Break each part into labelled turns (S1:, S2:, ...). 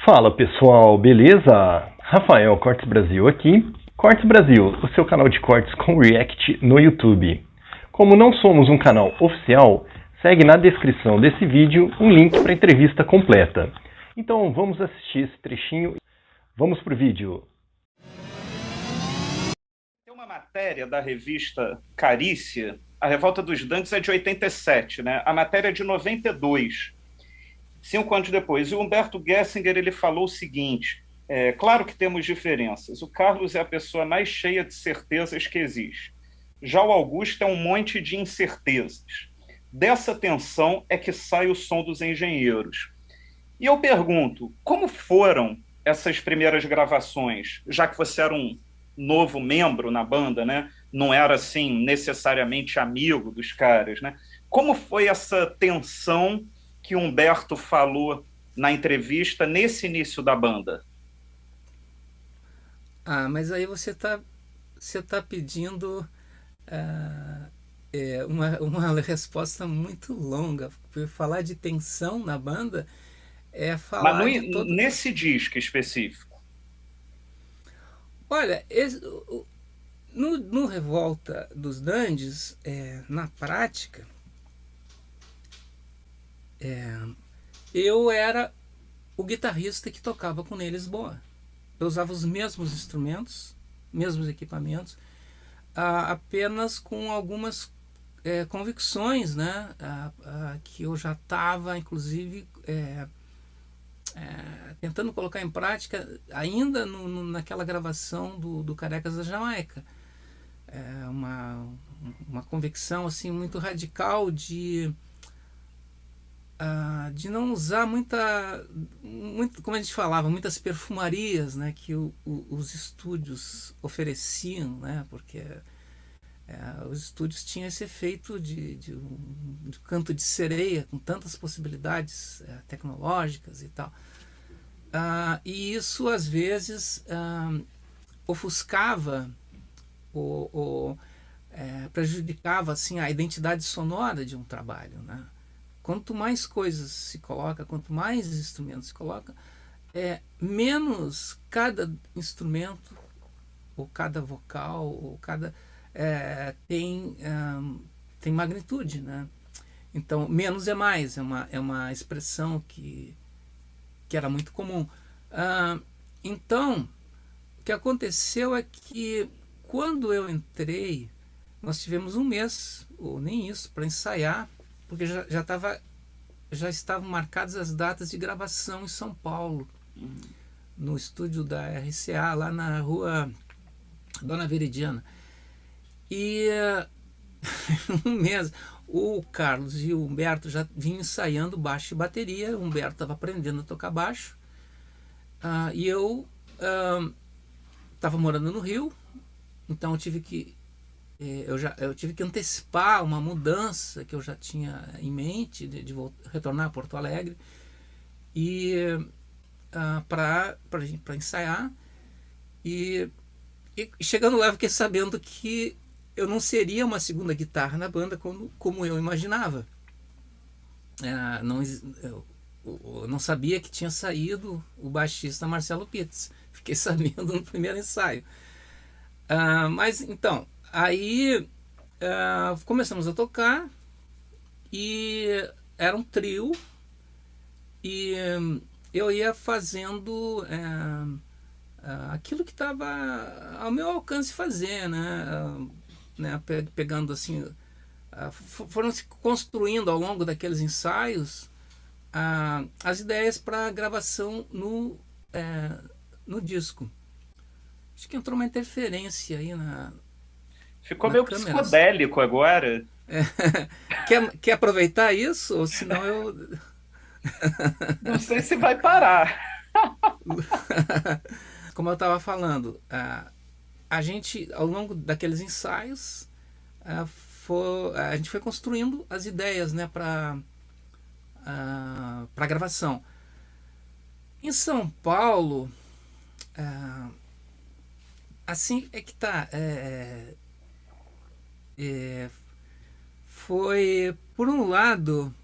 S1: Fala pessoal, beleza? Rafael Cortes Brasil aqui. Cortes Brasil, o seu canal de cortes com React no YouTube. Como não somos um canal oficial, segue na descrição desse vídeo um link para a entrevista completa. Então vamos assistir esse trechinho. Vamos pro vídeo.
S2: Tem uma matéria da revista Carícia, A Revolta dos Dantes é de 87, né? A matéria é de 92. 5 anos depois. E o Humberto Gessinger ele falou o seguinte: claro que temos diferenças. O Carlos é a pessoa mais cheia de certezas que existe. Já o Augusto é um monte de incertezas. Dessa tensão é que sai o som dos engenheiros. E eu pergunto, como foram essas primeiras gravações, já que você era um novo membro na banda, né? Não era assim necessariamente amigo dos caras, né? Como foi essa tensão que Humberto falou na entrevista nesse início da banda?
S3: Mas aí você tá pedindo uma resposta muito longa. Porque falar de tensão na banda é
S2: Mas
S3: falar de todo.
S2: nesse disco específico.
S3: Olha, no Revolta dos Dandes, na prática, eu era o guitarrista que tocava com eles Lisboa. Eu usava os mesmos instrumentos, mesmos equipamentos, apenas com algumas convicções, né? Que eu já estava, inclusive, tentando colocar em prática ainda naquela gravação do Carecas da Jamaica. Uma convicção assim muito radical de não usar muito, como a gente falava, muitas perfumarias, né, que os estúdios ofereciam, né, porque os estúdios tinham esse efeito de canto de sereia, com tantas possibilidades tecnológicas e tal. E isso, às vezes, ofuscava ou prejudicava assim, a identidade sonora de um trabalho, né? Quanto mais coisas se coloca, quanto mais instrumentos se coloca, menos cada instrumento, ou cada vocal, ou cada tem magnitude, né? Então, menos é mais, é uma expressão que era muito comum. Então, o que aconteceu é que quando eu entrei, nós tivemos um mês, ou nem isso, para ensaiar, porque já estavam marcadas as datas de gravação em São Paulo, no estúdio da RCA, lá na rua Dona Veridiana. E um mês, o Carlos e o Humberto já vinham ensaiando baixo e bateria. O Humberto estava aprendendo a tocar baixo, e eu estava morando no Rio, então eu tive que antecipar uma mudança que eu já tinha em mente de retornar a Porto Alegre e para ensaiar. E chegando lá, eu fiquei sabendo que eu não seria uma segunda guitarra na banda como eu imaginava. Eu não sabia que tinha saído o baixista Marcelo Pitts. Fiquei sabendo no primeiro ensaio. Mas então, aí começamos a tocar e era um trio e eu ia fazendo aquilo que estava ao meu alcance fazer, né? Pegando assim, foram se construindo ao longo daqueles ensaios as ideias para gravação no disco. Acho que entrou uma interferência aí
S2: Ficou
S3: na
S2: meio
S3: câmera.
S2: psicodélico agora.
S3: Quer aproveitar isso? Ou senão eu.
S2: Não sei se vai parar.
S3: Como eu estava falando, a gente, ao longo daqueles ensaios, a gente foi construindo as ideias, né, para a gravação. Em São Paulo, assim é que tá. Foi por um lado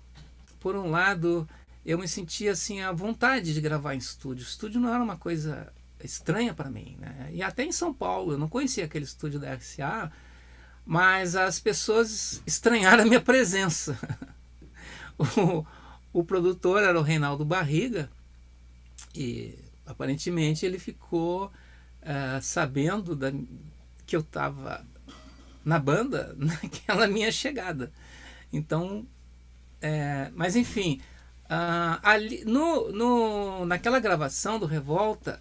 S3: eu me sentia assim a vontade de gravar em estúdio. O estúdio não era uma coisa estranha para mim, né? E até em São Paulo, eu não conhecia aquele estúdio da RCA, mas as pessoas estranharam a minha presença. O produtor era o Reinaldo Barriga e aparentemente ele ficou sabendo que eu estava na banda naquela minha chegada. Então, mas enfim, ali, naquela gravação do Revolta,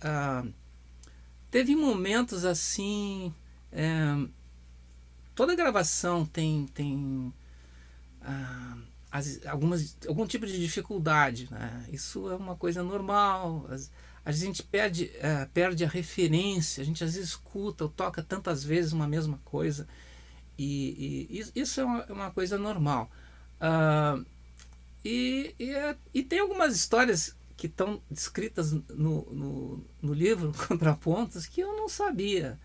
S3: teve momentos assim. Toda gravação tem algum tipo de dificuldade, né? Isso é uma coisa normal. A gente perde a referência, a gente às vezes escuta ou toca tantas vezes uma mesma coisa, e isso é uma coisa normal. E tem algumas histórias que estão descritas no livro Contrapontos que eu não sabia,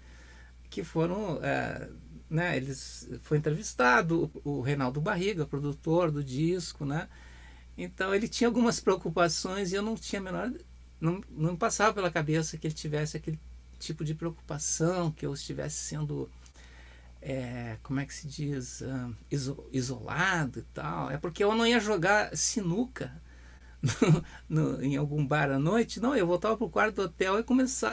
S3: que foram... né, foi entrevistado o Reinaldo Barriga, produtor do disco, né? Então ele tinha algumas preocupações e eu não tinha a menor... Não me passava pela cabeça que ele tivesse aquele tipo de preocupação, que eu estivesse sendo... como é que se diz? Isolado e tal. É porque eu não ia jogar sinuca em algum bar à noite. Não, eu voltava para o quarto do hotel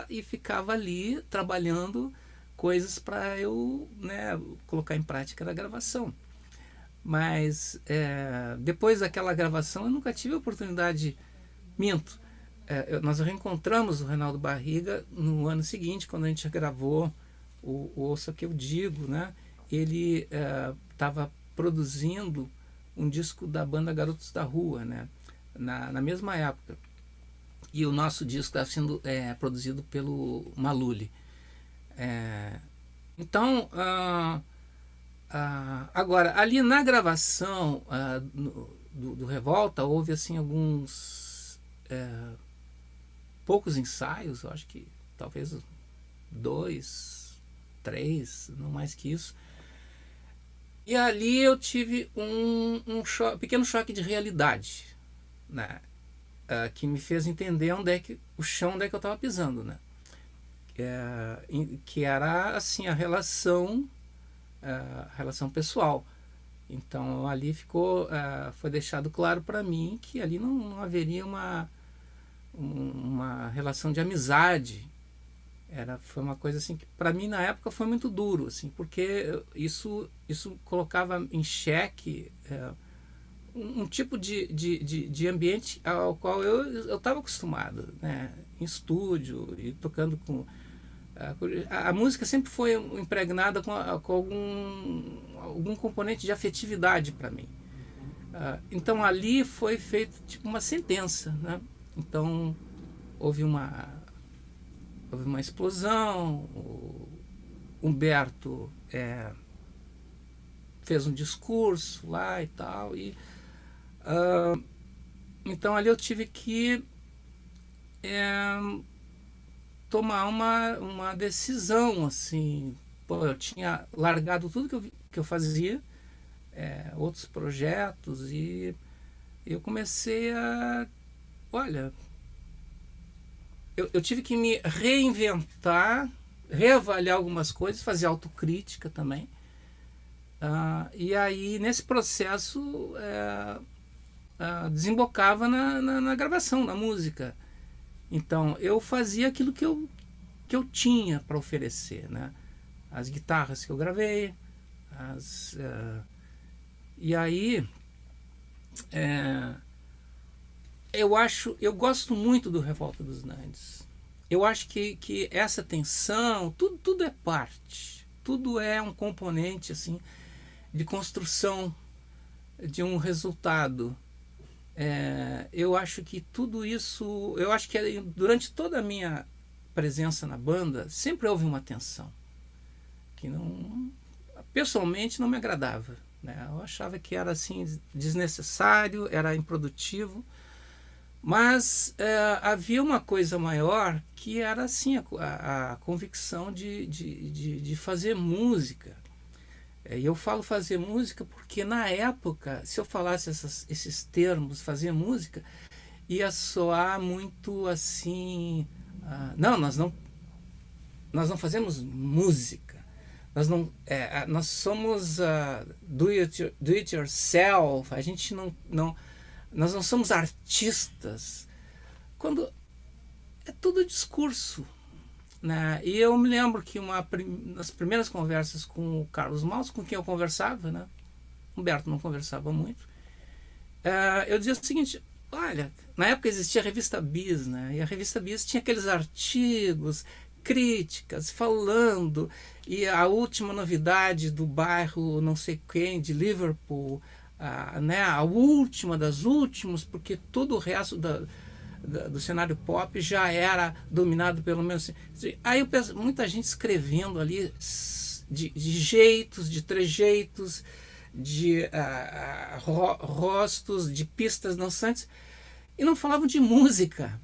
S3: e ficava ali trabalhando coisas para eu, né, colocar em prática na gravação. Mas depois daquela gravação eu nunca tive a oportunidade. Minto. Nós reencontramos o Reinaldo Barriga no ano seguinte, quando a gente gravou o Ouça Que Eu Digo, né? Ele estava produzindo um disco da banda Garotos da Rua, né? Na mesma época. E o nosso disco estava sendo produzido pelo Maluli. Então, agora, ali na gravação do Revolta, houve assim alguns poucos ensaios, eu acho que talvez 2, 3, não mais que isso. E ali eu tive um pequeno choque de realidade, né? Que me fez entender o chão onde é que eu estava pisando, né? Que era assim a relação pessoal. Então ali foi deixado claro para mim que ali não haveria uma relação de amizade. Foi uma coisa assim que para mim na época foi muito duro, assim, porque isso colocava em xeque um tipo de ambiente ao qual eu estava acostumado, né? Em estúdio e tocando com... A música sempre foi impregnada com algum componente de afetividade para mim. Então ali foi feito tipo uma sentença, né? Então houve uma explosão, o Humberto fez um discurso lá e tal, então ali eu tive que tomar uma decisão, assim. Pô, eu tinha largado tudo que eu fazia, outros projetos, e eu comecei olha, eu tive que me reinventar, reavaliar algumas coisas, fazer autocrítica também. E aí, nesse processo, desembocava na gravação, na música. Então, eu fazia aquilo que eu tinha para oferecer, né? As guitarras que eu gravei, e aí... eu gosto muito do Revolta dos Nandes. Eu acho que essa tensão, tudo é parte, tudo é um componente assim de construção de um resultado. Eu acho que tudo isso, eu acho que durante toda a minha presença na banda sempre houve uma tensão que pessoalmente não me agradava, né? Eu achava que era assim desnecessário, era improdutivo. Mas havia uma coisa maior que era assim a convicção de fazer música. E eu falo fazer música porque na época, se eu falasse esses termos, fazer música, ia soar muito assim, não, nós não fazemos música, nós somos do it yourself, a gente nós não somos artistas, quando é tudo discurso, né? E eu me lembro que nas primeiras conversas com o Carlos Maus, com quem eu conversava, né? Humberto não conversava muito, eu dizia o seguinte: olha, na época existia a revista Bis, né? E a revista Bis tinha aqueles artigos, críticas, falando, e a última novidade do bairro não sei quem, de Liverpool, né? A última das últimas, porque todo o resto do cenário pop já era dominado pelo menos. Aí eu penso, muita gente escrevendo ali de jeitos, de trejeitos, de rostos, de pistas dançantes, e não falavam de música.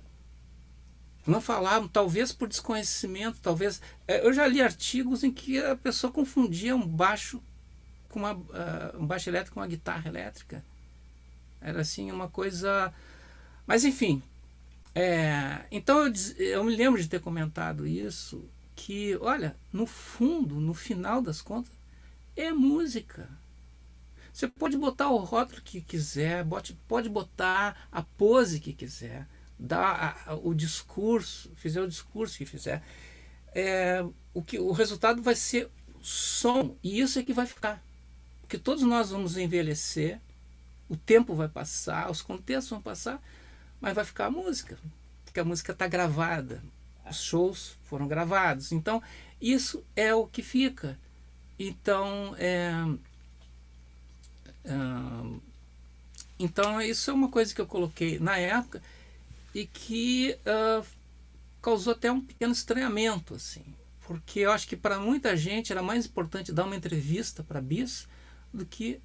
S3: Não falavam, talvez por desconhecimento, talvez. Eu já li artigos em que a pessoa confundia um baixo com um baixo elétrico com uma guitarra elétrica. Era assim uma coisa. Mas enfim. Então eu me lembro de ter comentado isso, que, olha, no fundo, no final das contas, é música. Você pode botar o rótulo que quiser, pode botar a pose que quiser, dar o discurso, fizer o discurso que fizer. O resultado vai ser som, e isso é que vai ficar. Porque todos nós vamos envelhecer, o tempo vai passar, os contextos vão passar, mas vai ficar a música, porque a música está gravada, os shows foram gravados, então isso é o que fica. Então então isso é uma coisa que eu coloquei na época e que causou até um pequeno estranhamento, assim, porque eu acho que para muita gente era mais importante dar uma entrevista para Bis do que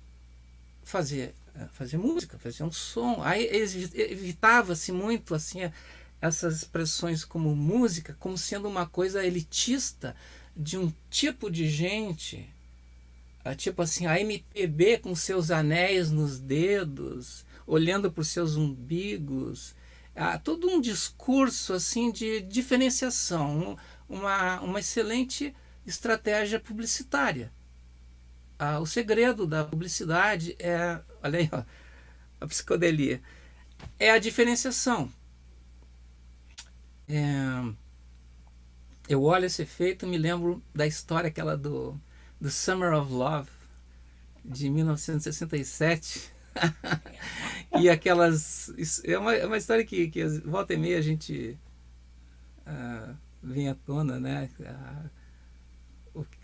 S3: fazer música, fazer um som. Aí evitava-se muito assim essas expressões como música, como sendo uma coisa elitista de um tipo de gente, tipo assim, a MPB com seus anéis nos dedos, olhando para os seus umbigos, todo um discurso assim de diferenciação, uma excelente estratégia publicitária. O segredo da publicidade olha aí, ó, a psicodelia, é a diferenciação. Eu olho esse efeito e me lembro da história aquela do Summer of Love, de 1967, e aquelas... É uma história que volta e meia a gente vem à tona, né?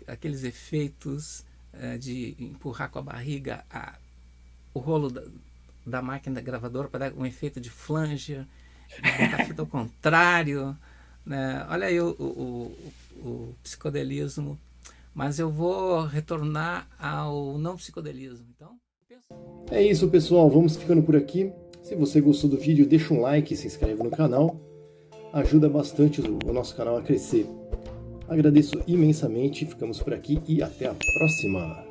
S3: Aqueles efeitos de empurrar com a barriga o rolo da máquina gravadora para dar um efeito de flanger, botar a fita ao contrário, né? Olha aí o psicodelismo, mas eu vou retornar ao não psicodelismo. Então,
S1: é isso, pessoal, vamos ficando por aqui. Se você gostou do vídeo, deixa um like e se inscreve no canal, ajuda bastante o nosso canal a crescer. Agradeço imensamente, ficamos por aqui e até a próxima!